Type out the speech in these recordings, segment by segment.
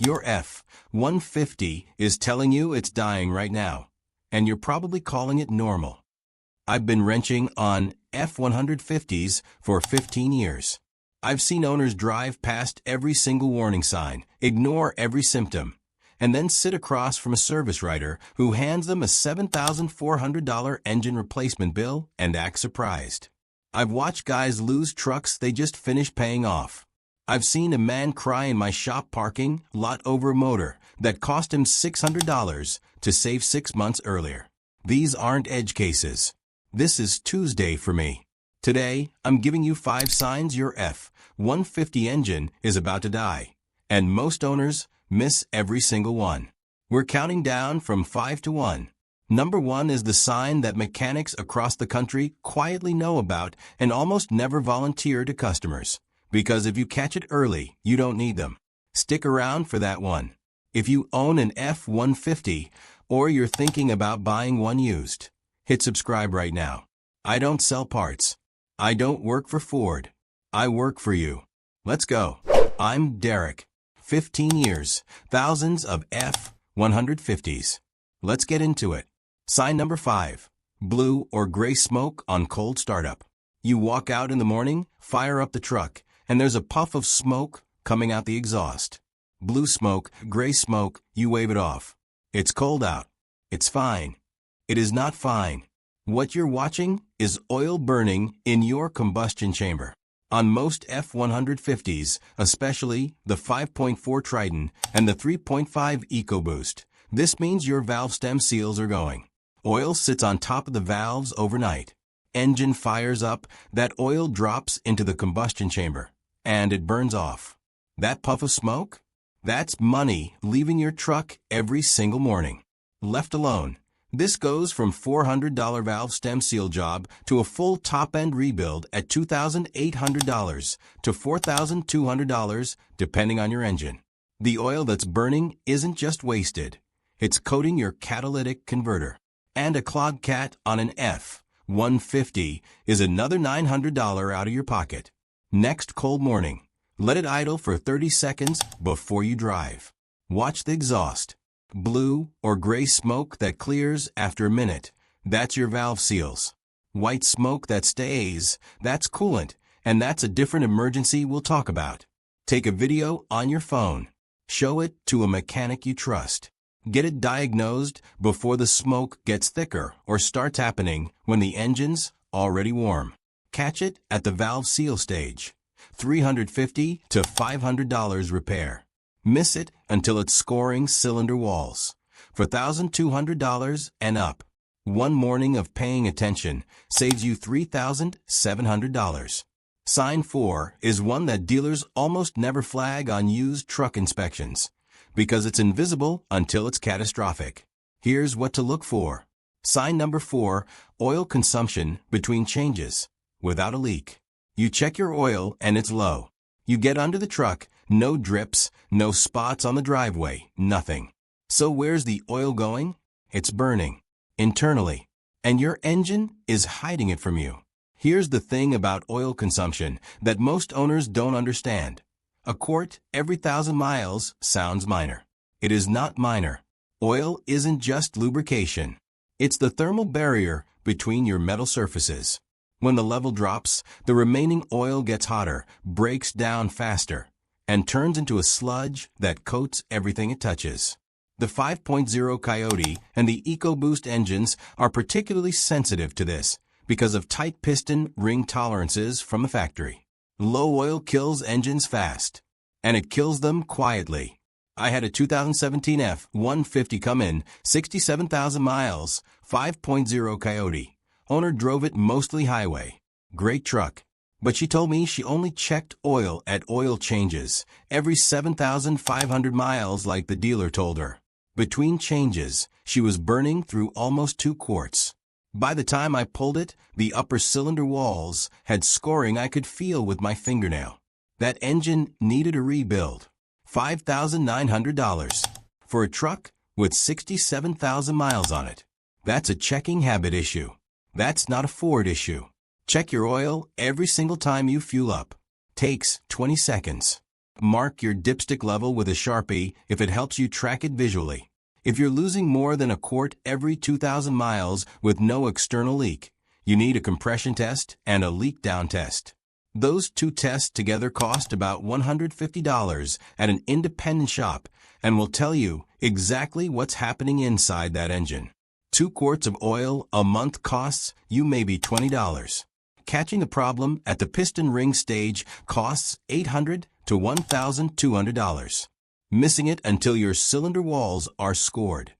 Your F-150 is telling you it's dying right now, and you're probably calling it normal. I've been wrenching on F-150s for 15 years. I've seen owners drive past every single warning sign, ignore every symptom, and then sit across from a service writer who hands them a $7,400 engine replacement bill and act surprised. I've watched guys lose trucks they just finished paying off. I've seen a man cry in my shop parking lot over a motor that cost him $600 to save 6 months earlier. These aren't edge cases. This is Tuesday for me. Today, I'm giving you 5 signs your F-150 engine is about to die, and most owners miss every single one. We're counting down from 5 to 1. Number 1 is the sign that mechanics across the country quietly know about and almost never volunteer to customers. Because if you catch it early, you don't need them. Stick around for that one. If you own an F-150 or you're thinking about buying one used, hit subscribe right now. I don't sell parts. I don't work for Ford. I work for you. Let's go. I'm Derek. 15 years, thousands of F-150s. Let's get into it. Sign number 5. Blue or gray smoke on cold startup. You walk out in the morning, fire up the truck, and there's a puff of smoke coming out the exhaust. Blue smoke, gray smoke, you wave it off. It's cold out. It's fine. It is not fine. What you're watching is oil burning in your combustion chamber. On most F-150s, especially the 5.4 Triton and the 3.5 EcoBoost, this means your valve stem seals are going. Oil sits on top of the valves overnight. Engine fires up, that oil drops into the combustion chamber, and it burns off. That puff of smoke? That's money leaving your truck every single morning. Left alone, this goes from $400 valve stem seal job to a full top-end rebuild at $2,800 to $4,200 depending on your engine. The oil that's burning isn't just wasted. It's coating your catalytic converter. And a clogged cat on an F-150 is another $900 out of your pocket. Next cold morning, let it idle for 30 seconds before you drive. Watch the exhaust. Blue or gray smoke that clears after a minute, that's your valve seals. White smoke that stays, that's coolant, and that's a different emergency we'll talk about. Take a video on your phone. Show it to a mechanic you trust. Get it diagnosed before the smoke gets thicker or starts happening when the engine's already warm. Catch it at the valve seal stage. $350 to $500 repair. Miss it until it's scoring cylinder walls. For $1,200 and up. One morning of paying attention saves you $3,700. Sign 4 is one that dealers almost never flag on used truck inspections, because it's invisible until it's catastrophic. Here's what to look for. Sign number 4, oil consumption between changes, without a leak. You check your oil and it's low. You get under the truck, no drips, no spots on the driveway, nothing. So where's the oil going? It's burning, internally. And your engine is hiding it from you. Here's the thing about oil consumption that most owners don't understand. A quart every 1,000 miles sounds minor. It is not minor. Oil isn't just lubrication. It's the thermal barrier between your metal surfaces. When the level drops, the remaining oil gets hotter, breaks down faster, and turns into a sludge that coats everything it touches. The 5.0 Coyote and the EcoBoost engines are particularly sensitive to this because of tight piston ring tolerances from the factory. Low oil kills engines fast, and it kills them quietly. I had a 2017 F-150 come in, 67,000 miles, 5.0 Coyote. Owner drove it mostly highway. Great truck. But she told me she only checked oil at oil changes, every 7,500 miles like the dealer told her. Between changes, she was burning through almost 2 quarts. By the time I pulled it, the upper cylinder walls had scoring I could feel with my fingernail. That engine needed a rebuild. $5,900 for a truck with 67,000 miles on it. That's a checking habit issue. That's not a Ford issue. Check your oil every single time you fuel up. Takes 20 seconds. Mark your dipstick level with a Sharpie if it helps you track it visually. If you're losing more than a quart every 2,000 miles with no external leak, you need a compression test and a leak down test. Those two tests together cost about $150 at an independent shop and will tell you exactly what's happening inside that engine. 2 quarts of oil a month costs you maybe $20. Catching the problem at the piston ring stage costs $800 to $1,200. Missing it until your cylinder walls are scored,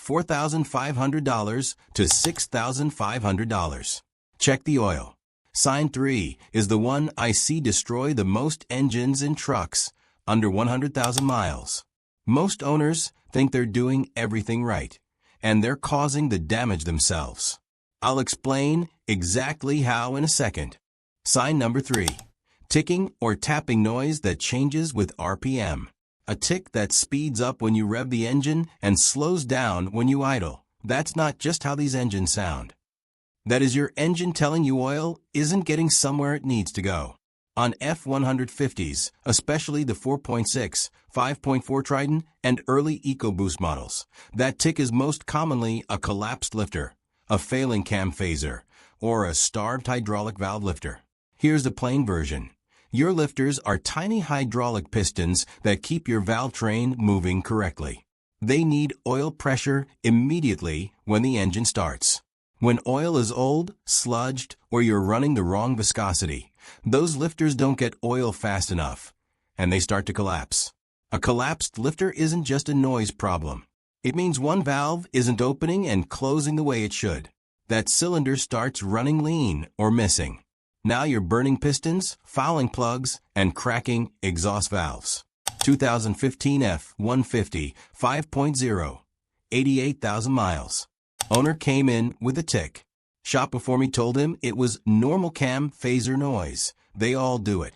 $4,500 to $6,500. Check the oil. Sign 3 is the one I see destroy the most engines in trucks under 100,000 miles. Most owners think they're doing everything right, and they're causing the damage themselves. I'll explain exactly how in a second. Sign number 3. Ticking or tapping noise that changes with RPM. A tick that speeds up when you rev the engine and slows down when you idle. That's not just how these engines sound. That is your engine telling you oil isn't getting somewhere it needs to go. On F-150s, especially the 4.6, 5.4 Triton, and early EcoBoost models, that tick is most commonly a collapsed lifter, a failing cam phaser, or a starved hydraulic valve lifter. Here's the plain version. Your lifters are tiny hydraulic pistons that keep your valve train moving correctly. They need oil pressure immediately when the engine starts. When oil is old, sludged, or you're running the wrong viscosity, those lifters don't get oil fast enough, and they start to collapse. A collapsed lifter isn't just a noise problem. It means one valve isn't opening and closing the way it should. That cylinder starts running lean or missing. Now you're burning pistons, fouling plugs, and cracking exhaust valves. 2015 F-150 5.0, 88,000 miles. Owner came in with a tick. Shop before me told him it was normal cam phaser noise. They all do it.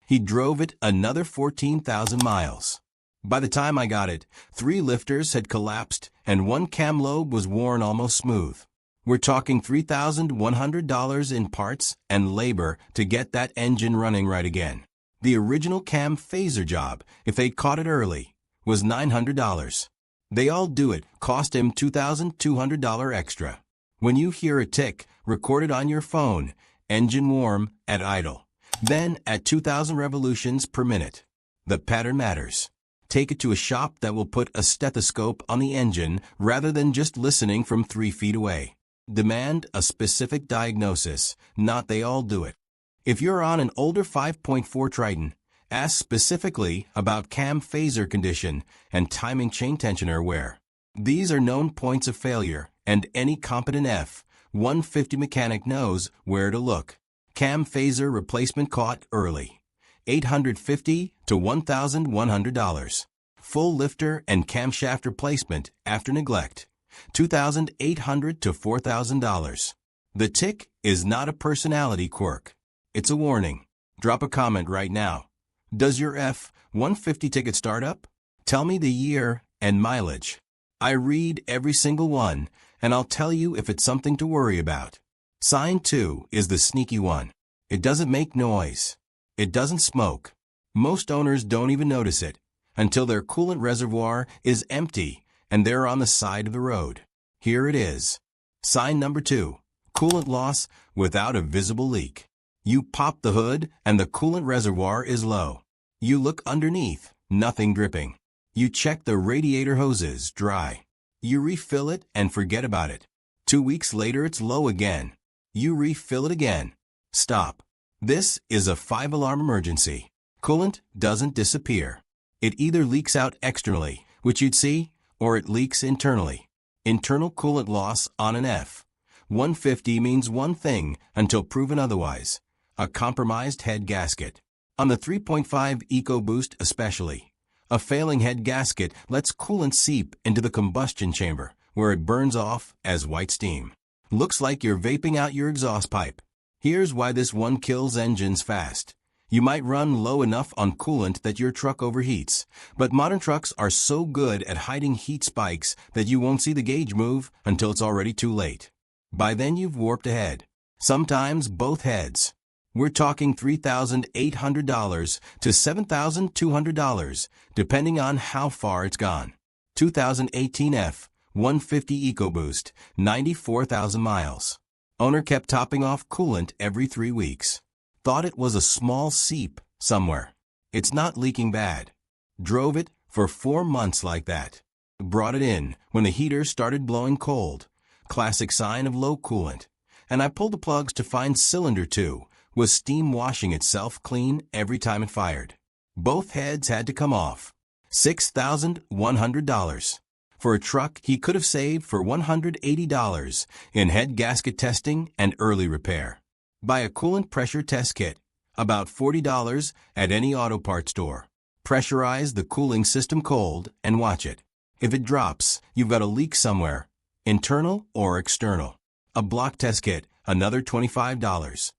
He drove it another 14,000 miles. By the time I got it, 3 lifters had collapsed and 1 cam lobe was worn almost smooth. We're talking $3,100 in parts and labor to get that engine running right again. The original cam phaser job, if they'd caught it early, was $900. They all do it, cost him $2,200 extra. When you hear a tick, record it on your phone, engine warm, at idle. Then at 2,000 revolutions per minute. The pattern matters. Take it to a shop that will put a stethoscope on the engine rather than just listening from 3 feet away. Demand a specific diagnosis, not they all do it. If you're on an older 5.4 Triton, ask specifically about cam phaser condition and timing chain tensioner wear. These are known points of failure, and any competent F-150 mechanic knows where to look. Cam phaser replacement caught early, $850 to $1,100. Full lifter and camshaft replacement after neglect, $2,800 to $4,000. The tick is not a personality quirk. It's a warning. Drop a comment right now. Does your F-150 ticket start up? Tell me the year and mileage. I read every single one, and I'll tell you if it's something to worry about. Sign 2 is the sneaky one. It doesn't make noise. It doesn't smoke. Most owners don't even notice it until their coolant reservoir is empty and they're on the side of the road. Here it is. Sign number 2. Coolant loss without a visible leak. You pop the hood and the coolant reservoir is low. You look underneath, nothing dripping. You check the radiator hoses, dry. You refill it and forget about it. 2 weeks later it's low again. You refill it again. Stop. This is a 5-alarm emergency. Coolant doesn't disappear. It either leaks out externally, which you'd see, or it leaks internally. Internal coolant loss on an F-150 means one thing until proven otherwise: a compromised head gasket. On the 3.5 EcoBoost especially, a failing head gasket lets coolant seep into the combustion chamber, where it burns off as white steam. Looks like you're vaping out your exhaust pipe. Here's why this one kills engines fast. You might run low enough on coolant that your truck overheats, but modern trucks are so good at hiding heat spikes that you won't see the gauge move until it's already too late. By then you've warped ahead, sometimes both heads. We're talking $3,800 to $7,200, depending on how far it's gone. 2018 F-150 EcoBoost, 94,000 miles. Owner kept topping off coolant every 3 weeks. Thought it was a small seep somewhere. It's not leaking bad. Drove it for 4 months like that. Brought it in when the heater started blowing cold. Classic sign of low coolant. And I pulled the plugs to find cylinder 2 was steam washing itself clean every time it fired. Both heads had to come off. $6,100. For a truck he could have saved for $180 in head gasket testing and early repair. Buy a coolant pressure test kit, about $40 at any auto parts store. Pressurize the cooling system cold and watch it. If it drops, you've got a leak somewhere, internal or external. A block test kit, another $25.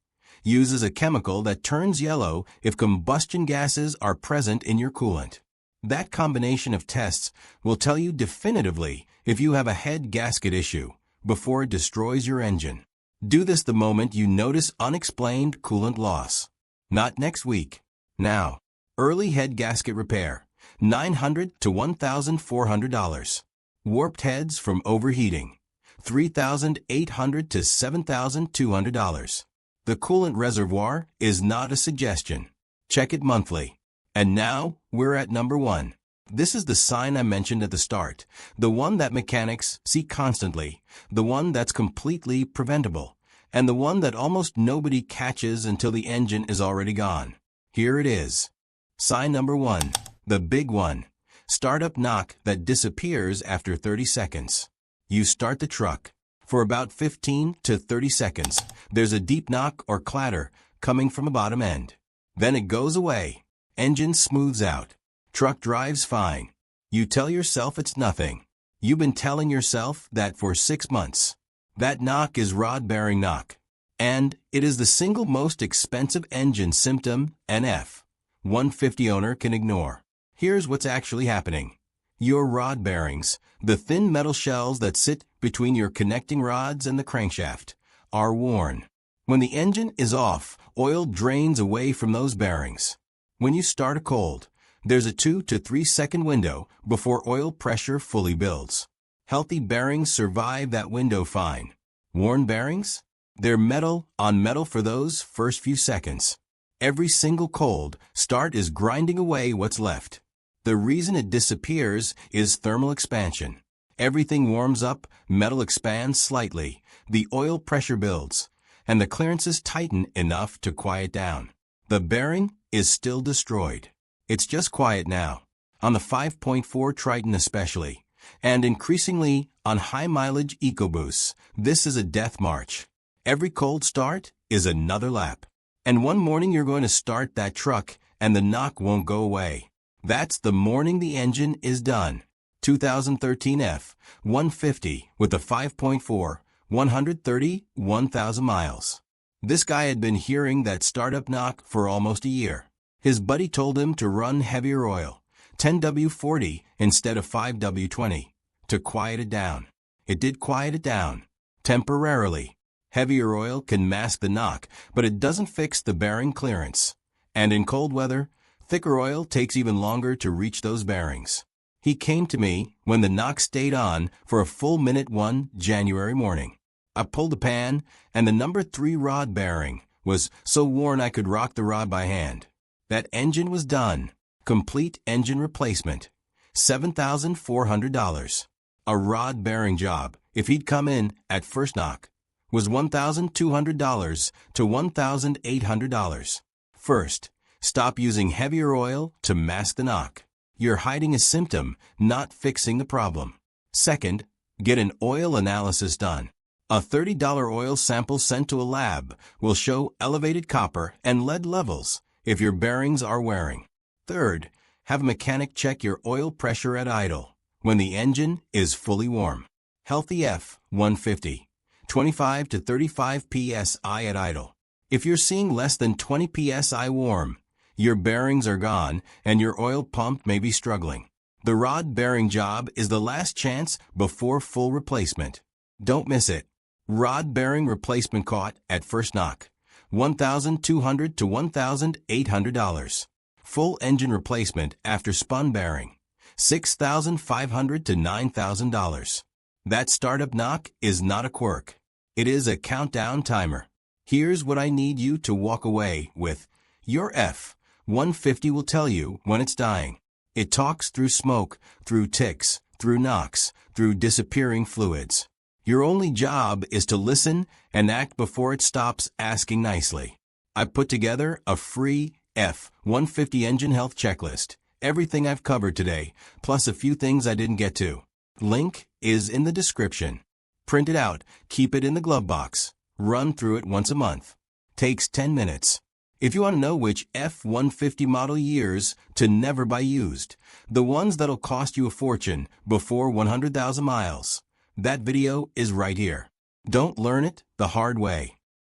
Uses a chemical that turns yellow if combustion gases are present in your coolant. That combination of tests will tell you definitively if you have a head gasket issue before it destroys your engine. Do this the moment you notice unexplained coolant loss. Not next week. Now. Early head gasket repair, $900 to $1,400. Warped heads from overheating, $3,800 to $7,200. The coolant reservoir is not a suggestion. Check it monthly. And now, we're at number 1. This is the sign I mentioned at the start, the one that mechanics see constantly, the one that's completely preventable, and the one that almost nobody catches until the engine is already gone. Here it is. Sign number 1, the big one. Startup knock that disappears after 30 seconds. You start the truck. For about 15 to 30 seconds, there's a deep knock or clatter coming from the bottom end. Then it goes away. Engine smooths out. Truck drives fine. You tell yourself it's nothing. You've been telling yourself that for 6 months. That knock is rod bearing knock. And it is the single most expensive engine symptom an F-150 owner can ignore. Here's what's actually happening. Your rod bearings, the thin metal shells that sit between your connecting rods and the crankshaft, are worn. When the engine is off, oil drains away from those bearings. When you start a cold, there's a 2 to 3 second window before oil pressure fully builds. Healthy bearings survive that window fine. Worn bearings? They're metal on metal for those first few seconds. Every single cold start is grinding away what's left. The reason it disappears is thermal expansion. Everything warms up, metal expands slightly, the oil pressure builds, and the clearances tighten enough to quiet down. The bearing is still destroyed. It's just quiet now, on the 5.4 Triton especially, and increasingly on high-mileage EcoBoosts. This is a death march. Every cold start is another lap. And one morning you're going to start that truck and the knock won't go away. That's the morning the engine is done. 2013 F-150 with a 5.4, 131,000 miles. This guy had been hearing that startup knock for almost a year. His buddy told him to run heavier oil, 10W40 instead of 5W20, to quiet it down. It did quiet it down. Temporarily. Heavier oil can mask the knock, but it doesn't fix the bearing clearance. And in cold weather, thicker oil takes even longer to reach those bearings. He came to me when the knock stayed on for a full minute one January morning. I pulled the pan, and the number 3 rod bearing was so worn I could rock the rod by hand. That engine was done. Complete engine replacement. $7,400. A rod bearing job, if he'd come in at first knock, was $1,200 to $1,800. First, stop using heavier oil to mask the knock. You're hiding a symptom, not fixing the problem. Second, get an oil analysis done. A $30 oil sample sent to a lab will show elevated copper and lead levels if your bearings are wearing. Third, have a mechanic check your oil pressure at idle when the engine is fully warm. Healthy F-150, 25 to 35 psi at idle. If you're seeing less than 20 psi warm, your bearings are gone and your oil pump may be struggling. The rod bearing job is the last chance before full replacement. Don't miss it. Rod bearing replacement caught at first knock. $1,200 to $1,800. Full engine replacement after spun bearing, $6,500 to $9,000. That startup knock is not a quirk. It is a countdown timer. Here's what I need you to walk away with. Your F-150 will tell you when it's dying. It talks through smoke, through ticks, through knocks, through disappearing fluids. Your only job is to listen and act before it stops asking nicely. I put together a free F-150 engine health checklist. Everything I've covered today, plus a few things I didn't get to. Link is in the description. Print it out, keep it in the glove box. Run through it once a month. Takes 10 minutes. If you want to know which F-150 model years to never buy used, the ones that'll cost you a fortune before 100,000 miles, that video is right here. Don't learn it the hard way.